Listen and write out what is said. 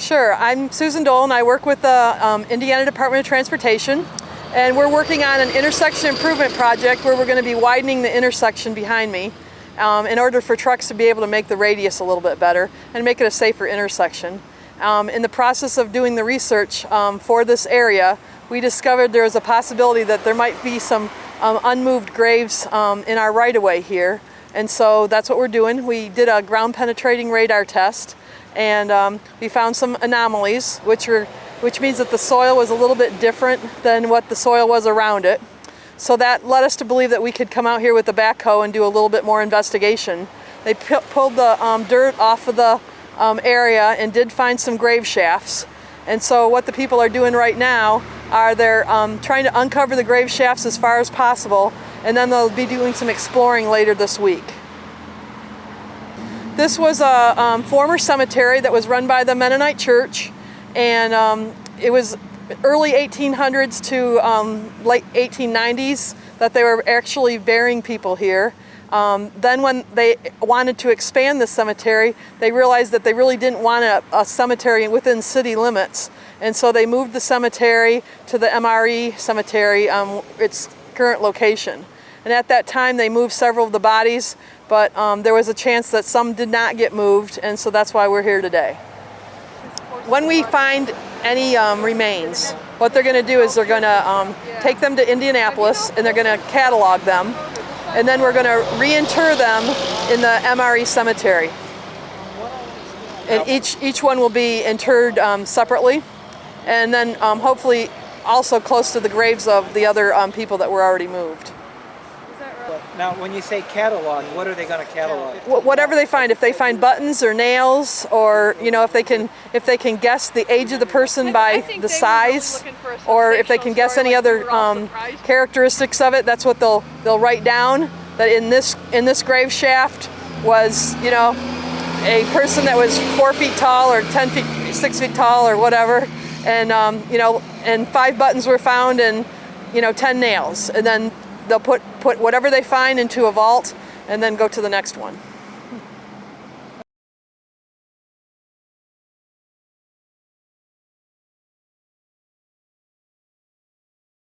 Sure. I'm Susan Dolan. I work with the Indiana Department of Transportation, and we're working on an intersection improvement project where we're going to be widening the intersection behind me in order for trucks to be able to make the radius a little bit better and make it a safer intersection. In the process of doing the research for this area, we discovered there was a possibility that there might be some unmoved graves in our right-of-way here, and so that's what we're doing. We did a ground penetrating radar test, and we found some anomalies, which means that the soil was a little bit different than what the soil was around it. So that led us to believe that we could come out here with the backhoe and do a little bit more investigation. They pulled the dirt off of the area and did find some grave shafts. And so what the people are doing right now are they're trying to uncover the grave shafts as far as possible, and then they'll be doing some exploring later this week. This was a former cemetery that was run by the Mennonite Church, and it was early 1800s to late 1890s that they were actually burying people here. Then when they wanted to expand the cemetery, they realized that they really didn't want a cemetery within city limits, and so they moved the cemetery to the MRE cemetery, its current location. And at that time they moved several of the bodies, but there was a chance that some did not get moved, and so that's why we're here today. When we find any remains, what they're going to do is they're going to take them to Indianapolis and they're going to catalog them, and then we're going to reinter them in the MRE cemetery. And each one will be interred separately, and then hopefully also close to the graves of the other people that were already moved. Now, when you say catalog, what are they going to catalog? Whatever they find. If they find buttons or nails, or if they can guess the age of the person by the size, or if they can guess any other characteristics of it, that's what they'll write down. That in this grave shaft was a person that was 4 feet tall or 6 feet tall or whatever, and and 5 buttons were found and 10 nails, and then they'll put whatever they find into a vault and then go to the next one.